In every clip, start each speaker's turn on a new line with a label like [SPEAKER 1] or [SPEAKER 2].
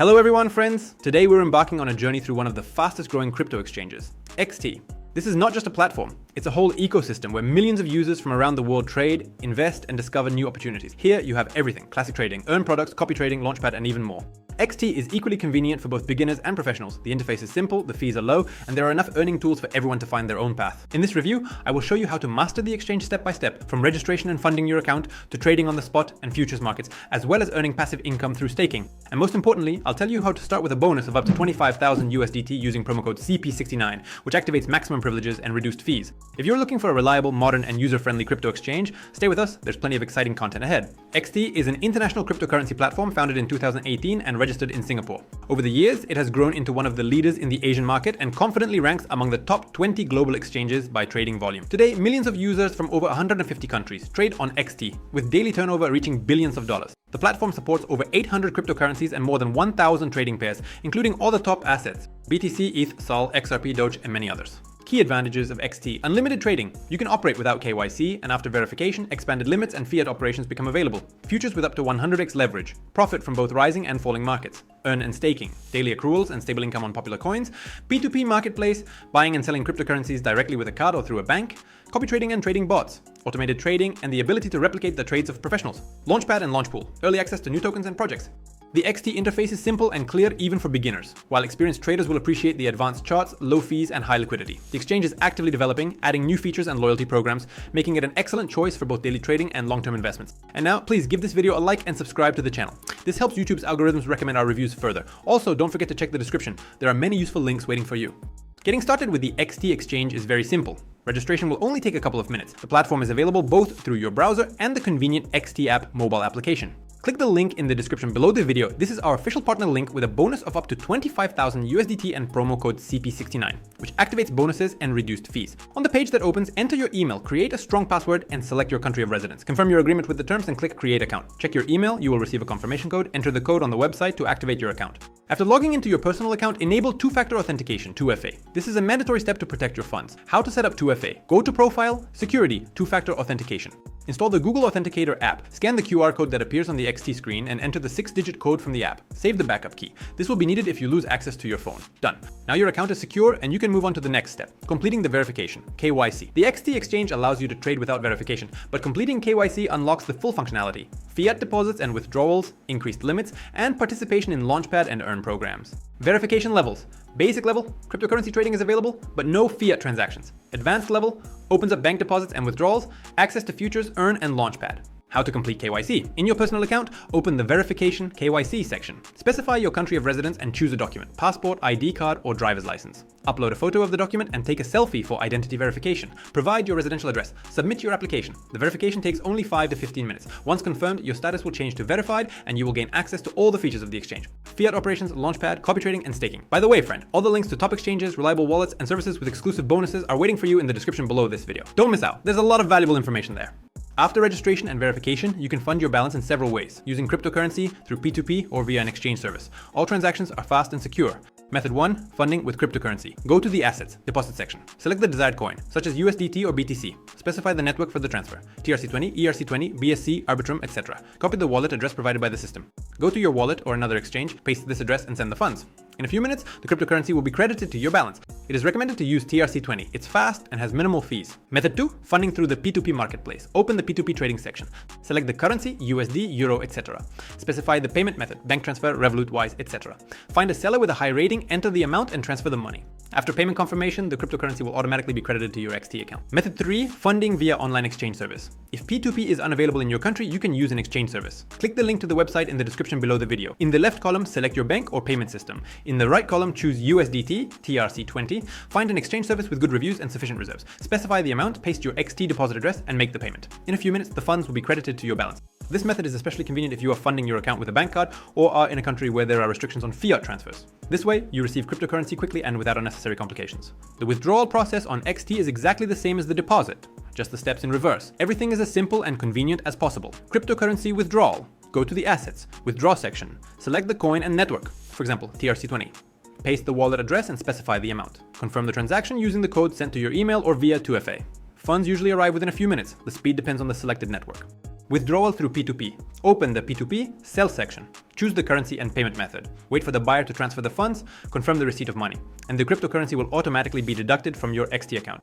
[SPEAKER 1] Hello everyone, friends! Today we're embarking on a journey through one of the fastest growing crypto exchanges, XT. This is not just a platform, it's a whole ecosystem where millions of users from around the world trade, invest, and discover new opportunities. Here you have everything: classic trading, earn products, copy trading, launchpad, and even more. XT is equally convenient for both beginners and professionals. The interface is simple, the fees are low, and there are enough earning tools for everyone to find their own path. In this review, I will show you how to master the exchange step by step, from registration and funding your account to trading on the spot and futures markets, as well as earning passive income through staking. And most importantly, I'll tell you how to start with a bonus of up to 25,000 USDT using promo code CP69, which activates maximum privileges and reduced fees. If you're looking for a reliable, modern, and user-friendly crypto exchange, stay with us, there's plenty of exciting content ahead. XT is an international cryptocurrency platform founded in 2018 and registered in Singapore. Over the years, it has grown into one of the leaders in the Asian market and confidently ranks among the top 20 global exchanges by trading volume. Today, millions of users from over 150 countries trade on XT, with daily turnover reaching billions of dollars. The platform supports over 800 cryptocurrencies and more than 1,000 trading pairs, including all the top assets: BTC, ETH, SOL, XRP, Doge, and many others. Key advantages of XT: unlimited trading. You can operate without KYC, and after verification, expanded limits and fiat operations become available. Futures with up to 100x leverage. Profit from both rising and falling markets. Earn and staking. Daily accruals and stable income on popular coins. P2P marketplace. Buying and selling cryptocurrencies directly with a card or through a bank. Copy trading and trading bots. Automated trading and the ability to replicate the trades of professionals. Launchpad and launch pool. Early access to new tokens and projects. The XT interface is simple and clear even for beginners, while experienced traders will appreciate the advanced charts, low fees, and high liquidity. The exchange is actively developing, adding new features and loyalty programs, making it an excellent choice for both daily trading and long-term investments. And now, please give this video a like and subscribe to the channel. This helps YouTube's algorithms recommend our reviews further. Also, don't forget to check the description. There are many useful links waiting for you. Getting started with the XT exchange is very simple. Registration will only take a couple of minutes. The platform is available both through your browser and the convenient XT app mobile application. Click the link in the description below the video. This is our official partner link with a bonus of up to 25,000 USDT and promo code CP69, which activates bonuses and reduced fees. On the page that opens, enter your email, create a strong password, and select your country of residence. Confirm your agreement with the terms and click Create Account. Check your email, you will receive a confirmation code. Enter the code on the website to activate your account. After logging into your personal account, enable two-factor authentication, 2FA. This is a mandatory step to protect your funds. How to set up 2FA? Go to Profile, Security, Two-Factor Authentication. Install the Google Authenticator app. Scan the QR code that appears on the XT screen and enter the 6-digit code from the app. Save the backup key. This will be needed if you lose access to your phone. Done. Now your account is secure and you can move on to the next step, completing the verification, KYC. The XT exchange allows you to trade without verification, but completing KYC unlocks the full functionality: fiat deposits and withdrawals, increased limits, and participation in Launchpad and Earn programs. Verification levels. Basic level, cryptocurrency trading is available, but no fiat transactions. Advanced level opens up bank deposits and withdrawals, access to futures, Earn, and Launchpad. How to complete KYC. In your personal account, open the Verification KYC section. Specify your country of residence and choose a document: passport, ID card, or driver's license. Upload a photo of the document and take a selfie for identity verification. Provide your residential address. Submit your application. The verification takes only 5 to 15 minutes. Once confirmed, your status will change to verified and you will gain access to all the features of the exchange: fiat operations, launchpad, copy trading, and staking. By the way, friend, all the links to top exchanges, reliable wallets, and services with exclusive bonuses are waiting for you in the description below this video. Don't miss out. There's a lot of valuable information there. After registration and verification, you can fund your balance in several ways, using cryptocurrency, through P2P, or via an exchange service. All transactions are fast and secure. Method 1. Funding with cryptocurrency. Go to the Assets, Deposit section. Select the desired coin, such as USDT or BTC. Specify the network for the transfer: TRC20, ERC20, BSC, Arbitrum, etc. Copy the wallet address provided by the system. Go to your wallet or another exchange, paste this address, and send the funds. In a few minutes, the cryptocurrency will be credited to your balance. It is recommended to use TRC20. It's fast and has minimal fees. Method 2. Funding through the P2P marketplace. Open the P2P trading section. Select the currency, USD, Euro, etc. Specify the payment method: bank transfer, Revolut, Wise, etc. Find a seller with a high rating, enter the amount, and transfer the money. After payment confirmation, the cryptocurrency will automatically be credited to your XT account. Method 3. Funding via online exchange service. If P2P is unavailable in your country, you can use an exchange service. Click the link to the website in the description below the video. In the left column, select your bank or payment system. In the right column, choose USDT, TRC20. Find an exchange service with good reviews and sufficient reserves. Specify the amount, paste your XT deposit address, and make the payment. In a few minutes, the funds will be credited to your balance. This method is especially convenient if you are funding your account with a bank card or are in a country where there are restrictions on fiat transfers. This way, you receive cryptocurrency quickly and without unnecessary complications. The withdrawal process on XT is exactly the same as the deposit, just the steps in reverse. Everything is as simple and convenient as possible. Cryptocurrency withdrawal. Go to the Assets, Withdraw section. Select the coin and network, for example, TRC20. Paste the wallet address and specify the amount. Confirm the transaction using the code sent to your email or via 2FA. Funds usually arrive within a few minutes. The speed depends on the selected network. Withdrawal through P2P. Open the P2P sell section. Choose the currency and payment method. Wait for the buyer to transfer the funds, confirm the receipt of money, and the cryptocurrency will automatically be deducted from your XT account.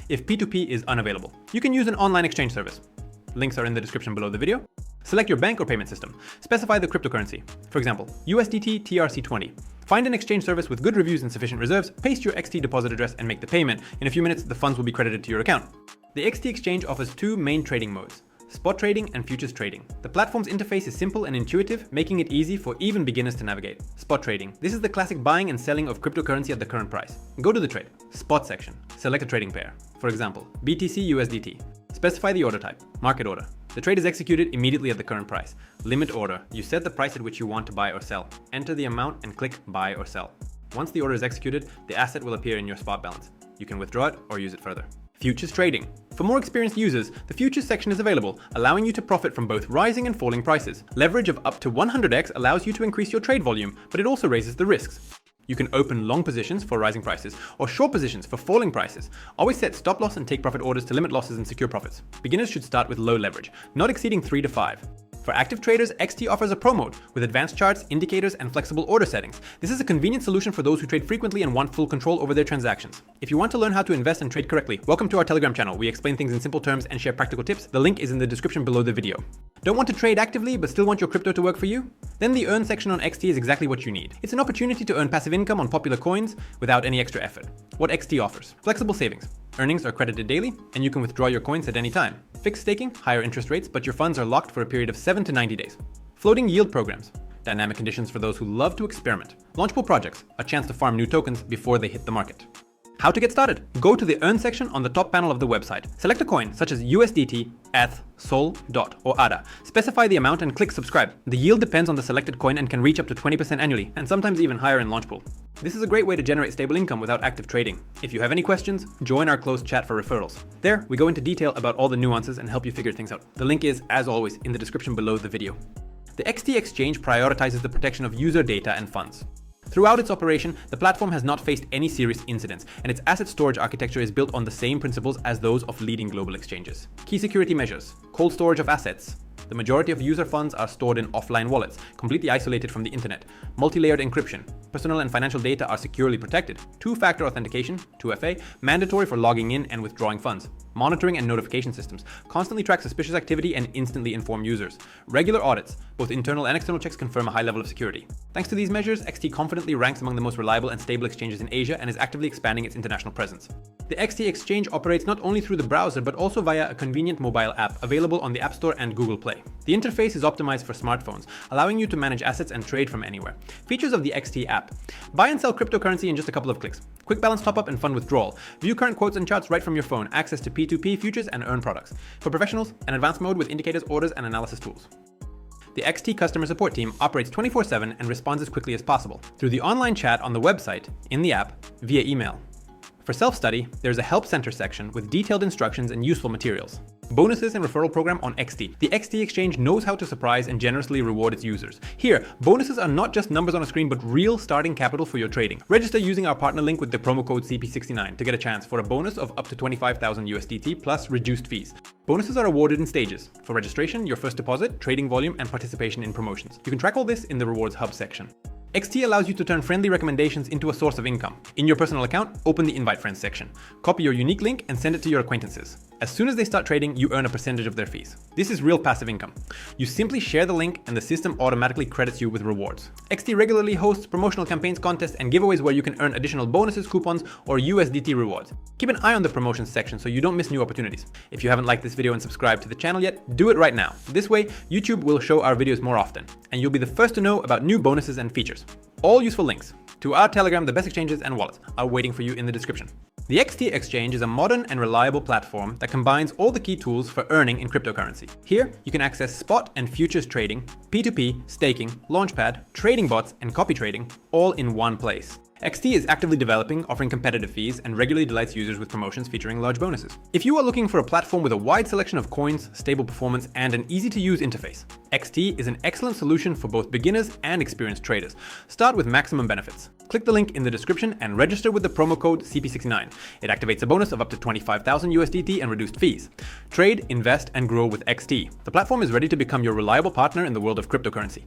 [SPEAKER 1] If P2P is unavailable, you can use an online exchange service. Links are in the description below the video. Select your bank or payment system. Specify the cryptocurrency. For example, USDT TRC20. Find an exchange service with good reviews and sufficient reserves, paste your XT deposit address and make the payment. In a few minutes, the funds will be credited to your account. The XT exchange offers two main trading modes: spot trading and futures trading. The platform's interface is simple and intuitive, making it easy for even beginners to navigate. Spot trading. This is the classic buying and selling of cryptocurrency at the current price. Go to the trade. Spot section. Select a trading pair. For example, BTC USDT. Specify the order type. Market order. The trade is executed immediately at the current price. Limit order. You set the price at which you want to buy or sell. Enter the amount and click buy or sell. Once the order is executed, the asset will appear in your spot balance. You can withdraw it or use it further. Futures trading. For more experienced users, the futures section is available, allowing you to profit from both rising and falling prices. Leverage of up to 100x allows you to increase your trade volume, but it also raises the risks. You can open long positions for rising prices or short positions for falling prices. Always set stop loss and take profit orders to limit losses and secure profits. Beginners should start with low leverage, not exceeding 3 to 5. For active traders, XT offers a pro mode with advanced charts, indicators, and flexible order settings. This is a convenient solution for those who trade frequently and want full control over their transactions. If you want to learn how to invest and trade correctly, welcome to our Telegram channel. We explain things in simple terms and share practical tips. The link is in the description below the video. Don't want to trade actively but still want your crypto to work for you? Then the Earn section on XT is exactly what you need. It's an opportunity to earn passive income on popular coins without any extra effort. What XT offers: flexible savings. Earnings are credited daily, and you can withdraw your coins at any time. Fixed staking, higher interest rates, but your funds are locked for a period of 7 to 90 days. Floating yield programs. Dynamic conditions for those who love to experiment. Launchable projects, a chance to farm new tokens before they hit the market. How to get started? Go to the Earn section on the top panel of the website. Select a coin such as USDT, ETH, SOL, DOT, or ADA. Specify the amount and click subscribe. The yield depends on the selected coin and can reach up to 20% annually, and sometimes even higher in Launchpool. This is a great way to generate stable income without active trading. If you have any questions, join our closed chat for referrals. There, we go into detail about all the nuances and help you figure things out. The link is, as always, in the description below the video. The XT exchange prioritizes the protection of user data and funds. Throughout its operation, the platform has not faced any serious incidents, and its asset storage architecture is built on the same principles as those of leading global exchanges. Key security measures: cold storage of assets. The majority of user funds are stored in offline wallets, completely isolated from the internet. Multi-layered encryption. Personal and financial data are securely protected. Two-factor authentication, 2FA, mandatory for logging in and withdrawing funds. Monitoring and notification systems constantly track suspicious activity and instantly inform users. Regular audits. Both internal and external checks confirm a high level of security. Thanks to these measures, XT confidently ranks among the most reliable and stable exchanges in Asia and is actively expanding its international presence. The XT exchange operates not only through the browser but also via a convenient mobile app available on the App Store and Google Play. The interface is optimized for smartphones, allowing you to manage assets and trade from anywhere. Features of the XT app: buy and sell cryptocurrency in just a couple of clicks. Quick balance top-up and fund withdrawal. View current quotes and charts right from your phone. Access to P2P futures and Earn products. For professionals, an advanced mode with indicators, orders, and analysis tools. The XT customer support team operates 24/7 and responds as quickly as possible through the online chat on the website, in the app, via email. For self-study, there's a help center section with detailed instructions and useful materials. Bonuses and referral program on XT. The XT exchange knows how to surprise and generously reward its users. Here, bonuses are not just numbers on a screen, but real starting capital for your trading. Register using our partner link with the promo code CP69 to get a chance for a bonus of up to 25,000 USDT plus reduced fees. Bonuses are awarded in stages. For registration, your first deposit, trading volume, and participation in promotions. You can track all this in the Rewards Hub section. XT allows you to turn friendly recommendations into a source of income. In your personal account, open the Invite Friends section. Copy your unique link and send it to your acquaintances. As soon as they start trading, you earn a percentage of their fees. This is real passive income. You simply share the link and the system automatically credits you with rewards. XT regularly hosts promotional campaigns, contests, and giveaways where you can earn additional bonuses, coupons, or USDT rewards. Keep an eye on the promotions section so you don't miss new opportunities. If you haven't liked this video and subscribed to the channel yet, do it right now. This way, YouTube will show our videos more often, and you'll be the first to know about new bonuses and features. All useful links to our Telegram, the best exchanges, and wallets are waiting for you in the description. The XT Exchange is a modern and reliable platform that combines all the key tools for earning in cryptocurrency. Here, you can access spot and futures trading, P2P, staking, launchpad, trading bots, and copy trading, all in one place. XT is actively developing, offering competitive fees, and regularly delights users with promotions featuring large bonuses. If you are looking for a platform with a wide selection of coins, stable performance, and an easy-to-use interface, XT is an excellent solution for both beginners and experienced traders. Start with maximum benefits. Click the link in the description and register with the promo code CP69. It activates a bonus of up to 25,000 USDT and reduced fees. Trade, invest, and grow with XT. The platform is ready to become your reliable partner in the world of cryptocurrency.